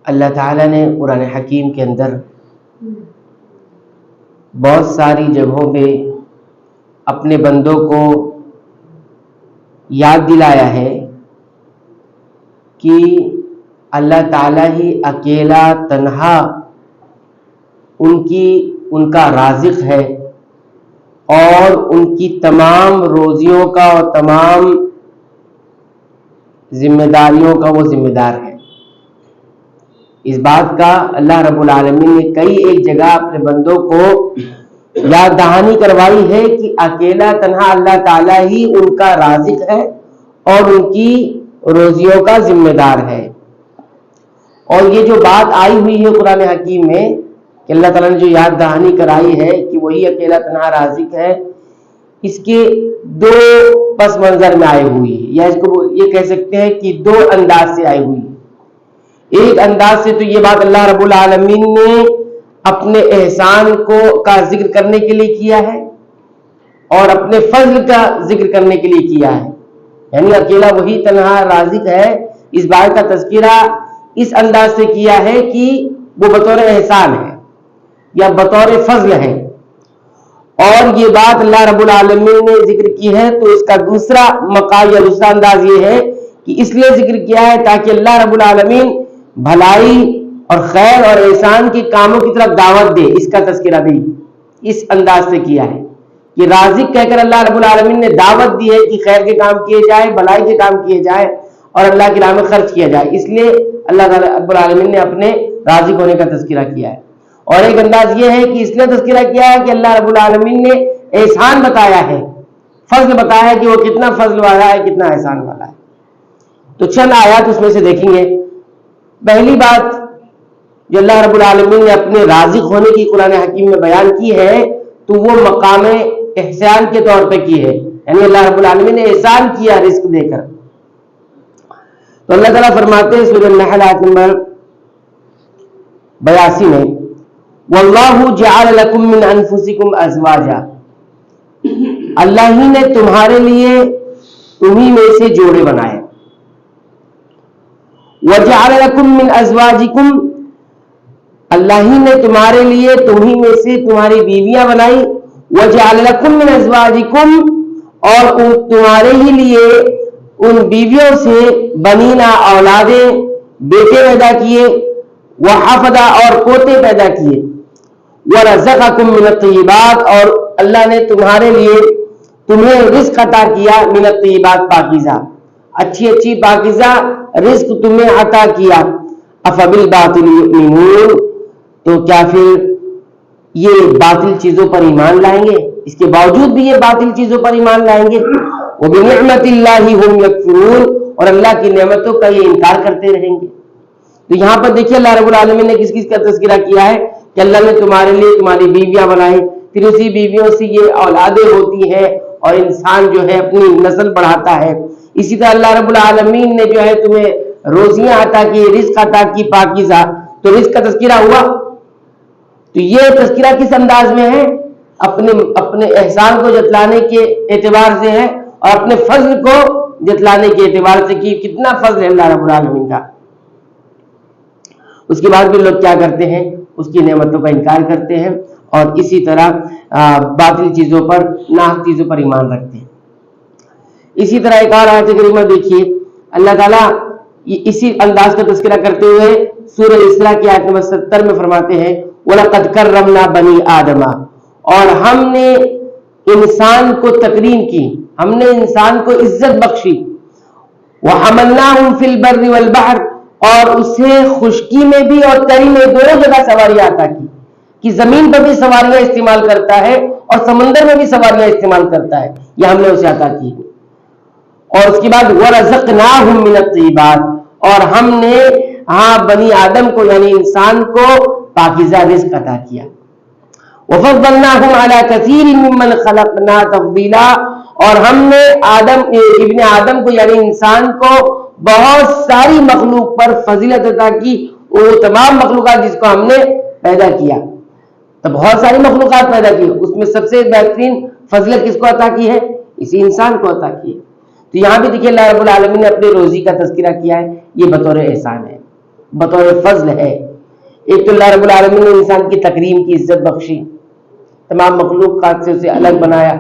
اللہ تعالیٰ نے قرآن حکیم کے اندر بہت ساری جگہوں پہ اپنے بندوں کو یاد دلایا ہے کہ اللہ تعالیٰ ہی اکیلا تنہا ان کا رازق ہے اور ان کی تمام روزیوں کا اور تمام ذمہ داریوں کا وہ ذمہ دار ہے۔ اس بات کا اللہ رب العالمین نے کئی ایک جگہ اپنے بندوں کو یاد دہانی کروائی ہے کہ اکیلا تنہا اللہ تعالیٰ ہی ان کا رازق ہے اور ان کی روزیوں کا ذمہ دار ہے۔ اور یہ جو بات آئی ہوئی ہے قرآن حکیم میں کہ اللہ تعالیٰ نے جو یاد دہانی کرائی ہے کہ وہی اکیلا تنہا رازق ہے، اس کے دو پس منظر میں آئی ہوئی ہے، یا اس کو یہ کہہ سکتے ہیں کہ دو انداز سے آئی ہوئی ہے۔ ایک انداز سے تو یہ بات اللہ رب العالمین نے اپنے احسان کا ذکر کرنے کے لیے کیا ہے اور اپنے فضل کا ذکر کرنے کے لیے کیا ہے، یعنی اکیلا وہی تنہا رازق ہے، اس بات کا تذکرہ اس انداز سے کیا ہے کہ وہ بطور احسان ہے یا بطور فضل ہے۔ اور یہ بات اللہ رب العالمین نے ذکر کی ہے تو اس کا دوسرا مقام یا دوسرا انداز یہ ہے کہ اس لیے ذکر کیا ہے تاکہ اللہ رب العالمین بھلائی اور خیر اور احسان کے کاموں کی طرف دعوت دے، اس کا تذکرہ بھی اس انداز سے کیا ہے کہ رازق کہہ کر اللہ رب العالمین نے دعوت دی ہے کہ خیر کے کام کیے جائے، بھلائی کے کام کیے جائے اور اللہ کی راہ میں خرچ کیا جائے، اس لیے اللہ رب العالمین نے اپنے رازق ہونے کا تذکرہ کیا ہے۔ اور ایک انداز یہ ہے کہ اس لیے تذکرہ کیا ہے کہ اللہ رب العالمین نے احسان بتایا ہے، فضل بتایا ہے کہ وہ کتنا فضل والا ہے، کتنا احسان والا ہے۔ تو چند آیات اس میں سے دیکھیں گے۔ پہلی بات جو اللہ رب العالمین نے اپنے رازق ہونے کی قرآن حکیم میں بیان کی ہے تو وہ مقام احسان کے طور پہ کی ہے، یعنی اللہ رب العالمین نے احسان کیا رزق دے کر۔ تو اللہ تعالیٰ فرماتے ہیں سورہ النحل آیت نمبر 82 میں، وَاللَّهُ جَعَلَ لَكُم مِّنْ أَنفُسِكُمْ أَزْوَاجًا، اللہ ہی نے تمہارے لیے تمہیں میں سے جوڑے بنائے۔ وَجَعَلَ لَكُم مِّنْ أَزْوَاجِكُمْ، اللہ ہی نے تمہارے لیے تمہیں میں سے تمہاری بیویاں بنائی۔ وَجَعَلَ لَكُم مِّنْ أَزْوَاجِكُمْ، اور تمہارے ہی لیے ان بیویوں سے بنینا اولادیں، بیٹے پیدا کیے، وحفدہ اور پوتے پیدا کیے۔ وَرَزَقَكُم مِّنَ الطَّيِّبَاتِ، اور اللہ نے تمہارے لیے تمہیں رزق عطا کیا، من الطیبات پاکیزہ، اچھی اچھی پاکیزہ رزق تمہیں عطا کیا۔ افبالباطل یؤمنون، تو کیا پھر یہ باطل چیزوں پر ایمان لائیں گے؟ اس کے باوجود بھی یہ باطل چیزوں پر ایمان لائیں گے۔ وَبِنِعْمَةِ اللَّهِ هُمْ يَكْفُرُونَ، اور اللہ کی نعمتوں کا یہ انکار کرتے رہیں گے۔ تو یہاں پر دیکھیے اللہ رب العالمین نے کس کس کا تذکرہ کیا ہے کہ اللہ نے تمہارے لیے تمہاری بیویاں بنائی، پھر اسی بیویوں سے یہ اولادیں ہوتی ہیں اور انسان جو ہے اپنی نسل بڑھاتا ہے۔ اسی طرح اللہ رب العالمین نے جو ہے تمہیں روزیاں عطا کی، رزق عطا کی پاکیزہ، تو رزق کا تذکرہ ہوا۔ تو یہ تذکرہ کس انداز میں ہے؟ اپنے احسان کو جتلانے کے اعتبار سے ہے اور اپنے فضل کو جتلانے کے اعتبار سے کہ کتنا فضل ہے اللہ رب العالمین کا۔ اس کے بعد بھی لوگ کیا کرتے ہیں؟ اس کی نعمتوں کا انکار کرتے ہیں اور اسی طرح باطل چیزوں پر، ناحق چیزوں پر ایمان رکھتے ہیں۔ اسی طرح ایک اور آیت کریمہ دیکھیے، اللہ تعالیٰ اسی انداز کا تذکرہ کرتے ہوئے سورہ اسراء کی آیت نمبر 70 میں فرماتے ہیں، وَلَقَدْ كَرَّمْنَا بَنِي آدَمَ، اور ہم نے انسان کو تکریم کی، ہم نے انسان کو عزت بخشی۔ وَحَمَلْنَاهُمْ فِي الْبَرِّ وَالْبَحْرِ، اور اسے خشکی میں بھی اور تری میں دونوں جگہ سواریاں عطا کی، کہ زمین پر بھی سواریاں استعمال کرتا ہے اور سمندر میں بھی سواریاں استعمال کرتا ہے، یہ ہم نے اسے عطا کی۔ اور اس کے بعد وَرَزَقْنَاهُم مِّنَ الطَّيِّبَاتِ، اور ہم نے بنی آدم کو یعنی انسان کو پاکیزہ رزق عطا کیا۔ وَفَضَّلْنَاهُمْ عَلَى كَثِيرٍ مِّمَّنْ خَلَقْنَا تَفْضِيلًا، اور ہم نے ابن آدم کو یعنی انسان کو بہت ساری مخلوق پر فضیلت عطا کی، وہ تمام مخلوقات جس کو ہم نے پیدا کیا، تو بہت ساری مخلوقات پیدا کی، اس میں سب سے بہترین فضیلت کس کو عطا کی ہے؟ اسی انسان کو عطا کی ہے۔ تو یہاں بھی دیکھیے اللہ رب العالمین نے اپنے روزی کا تذکرہ کیا ہے، یہ بطور احسان ہے۔ بطور فضل ہے. ایک تو اللہ رب العالمین نے انسان کی تکریم کی عزت بخشی، تمام مخلوقات سے اسے الگ بنایا.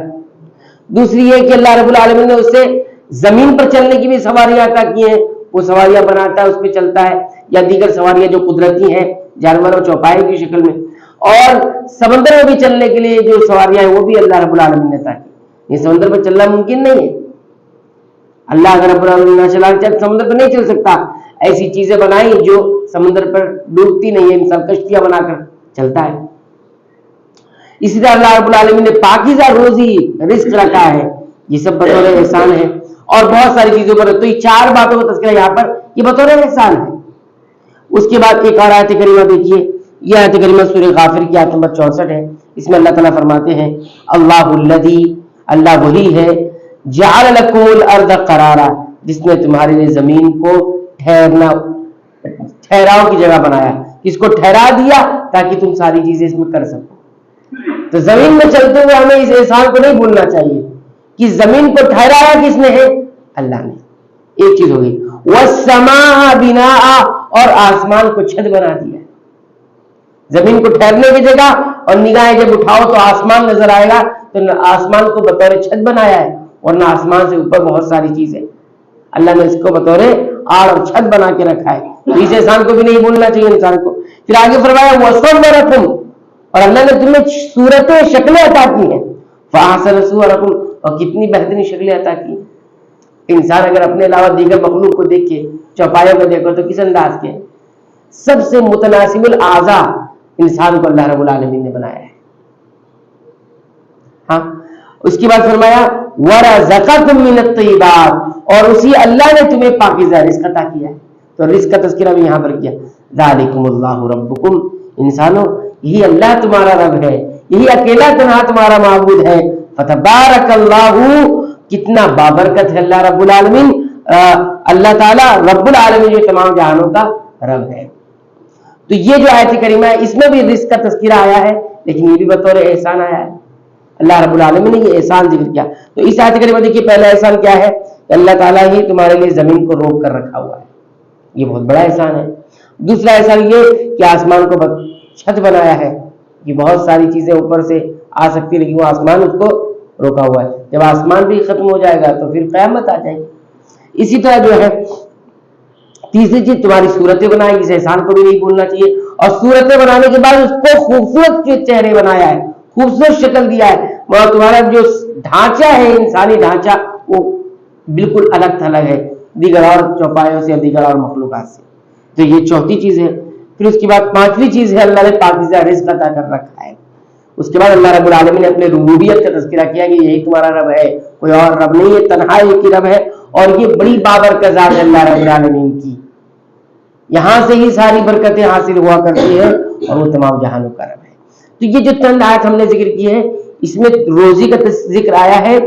دوسری یہ کہ اللہ رب العالمین نے اسے زمین پر چلنے کی بھی سواریاں عطا کی ہیں، وہ سواریاں بناتا ہے، اس پہ چلتا ہے، یا دیگر سواریاں جو قدرتی ہیں جانوروں چوپائے کی شکل میں، اور سمندر میں بھی چلنے کے لیے جو سواریاں ہیں وہ بھی اللہ رب العالمین نے عطا کی. یہ سمندر پر چلنا ممکن نہیں ہے، اللہ اگر رب العالمین نہ چلا سمندر پر نہیں چل سکتا. ایسی چیزیں بنائی جو سمندر پر ڈوبتی نہیں ہے، انسان کشتیاں بنا کر چلتا ہے. اسی طرح اللہ رب العالمین نے پاکیزہ روزی رزق رکھا ہے، یہ سب بطور احسان ہے. اور بہت ساری چیزوں پر، تو یہ 4 باتوں کا تذکرہ یہاں پر یہ بطور احسان ہے. اس کے بعد ایک اور آیت کریمہ دیکھیے، یہ آیت کریمہ سورہ غافر کی آیت نمبر 64 ہے. اس میں اللہ تعالیٰ فرماتے ہیں اللہ الذی، اللہ وہی ہے، جعل لکم الارض قرارا، جس نے تمہارے لیے زمین کو ٹھہراؤ کی جگہ بنایا، اس کو ٹھہرا دیا تاکہ تم ساری چیزیں اس میں کر سکو. تو زمین میں چلتے ہوئے ہمیں اس احسان کو نہیں بھولنا چاہیے کہ زمین کو ٹھہرایا کس نے ہے؟ اللہ نے. ایک چیز ہوگی والسماء بناء، اور آسمان کو چھت بنا دیا. زمین کو ٹھہرنے کی جگہ، اور نگاہیں جب اٹھاؤ تو آسمان نظر آئے گا، تو آسمان کو بطور چھت بنایا ہے، ورنہ آسمان سے اوپر بہت ساری چیزیں اللہ نے اس کو بطور آڑ اور چھت بنا کے رکھا ہے. تو اس احسان کو بھی نہیں بھولنا چاہیے انسان کو. پھر آگے فرمایا وَصَوَّرَكُمْ، اور اللہ نے تمہیں صورتیں شکلیں عطا کی ہیں، فَأَحْسَنَ صُوَرَكُمْ، اور کتنی بہترین شکلیں عطا کی ہیں. انسان اگر اپنے علاوہ دیگر مخلوق کو دیکھے، چوپایوں کو دیکھو، تو کس انداز کے ہیں؟ سب سے متناسب الاعضاء انسان کو اللہ رب العالمین نے بنایا ہے. ہاں، اس کے بعد فرمایا وَرَزَقَكُم مِّنَ الطَّيِّبَاتِ، اور اسی اللہ نے تمہیں پاکیزہ رزق عطا کیا ہے. تو رزق کا تذکرہ بھی یہاں پر کیا. ذَلِكُمُ اللَّهُ رَبُّكُمْ، انسانوں یہی اللہ تمہارا رب ہے، یہی اکیلا تنہا تمہارا معبود ہے. فَتَبَارَكَ اللَّهُ، کتنا بابرکت ہے اللہ رب العالمین، اللہ تعالیٰ رب العالمین جو تمام جہانوں کا رب ہے. تو یہ جو آیت کریمہ ہے اس میں بھی رزق کا تذکرہ آیا ہے، لیکن یہ بھی بطور احسان آیا ہے. اللہ رب العالمین نے یہ احسان ذکر کیا. تو اس آیت کریمہ دیکھیے پہلا احسان کیا ہے کہ اللہ تعالیٰ ہی تمہارے لیے زمین کو روک کر رکھا ہوا ہے، یہ بہت بڑا احسان ہے. دوسرا احسان یہ کہ آسمان کو چھت بنایا ہے، یہ بہت ساری چیزیں اوپر سے آ سکتی لیکن وہ آسمان اس کو روکا ہوا ہے. جب آسمان بھی ختم ہو جائے گا تو پھر قیامت آ جائے گی. اسی طرح جو ہے تیسری چیز تمہاری صورتیں بنائی، اس احسان کو بھی نہیں بھولنا چاہیے. اور صورتیں بنانے کے بعد اس کو خوبصورت چہرے بنایا ہے، خوبصورت شکل دیا ہے. مگر تمہارا جو ڈھانچہ ہے، انسانی ڈھانچہ، وہ بالکل الگ تھلگ ہے دیگر اور چوپایوں سے، دیگر اور مخلوقات سے. تو یہ چوتھی چیز ہے. پھر اس کے بعد پانچویں چیز ہے اللہ نے پاکیزہ رزق عطا کر رکھا ہے. اس کے بعد اللہ رب العالمین نے اپنے ربوبیت کا تذکرہ کیا کہ یہی تمہارا رب ہے، کوئی اور رب نہیں ہے، تنہا ایک ہی رب ہے. اور یہ بڑی بابرکت ذات ہے اللہ رب العالمین کی، یہاں سے ہی ساری برکتیں حاصل ہوا کرتی ہیں، اور وہ تمام جہانوں کا رب ہے. تو یہ جو چند آیت ہم نے ذکر کی ہے اس میں روزی کا ذکر آیا ہے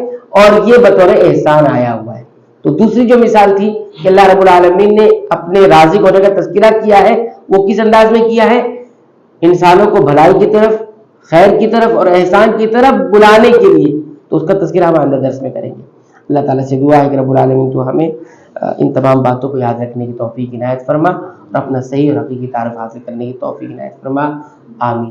اور یہ بطور احسان آیا ہوا ہے. تو دوسری جو مثال تھی کہ اللہ رب العالمین نے اپنے رازق ہونے کا تذکرہ کیا ہے، وہ کس انداز میں کیا ہے؟ انسانوں کو بھلائی کی طرف، خیر کی طرف اور احسان کی طرف بلانے کے لیے. تو اس کا تذکرہ ہم آئندہ درس میں کریں گے. اللہ تعالیٰ سے دعا ہے کہ رب العالمین تو ہمیں ان تمام باتوں کو یاد رکھنے کی توفیق عنایت فرما، اور اپنا صحیح اور حقیقی تعارف حاصل کرنے کی توفیق عنایت فرما. آمین.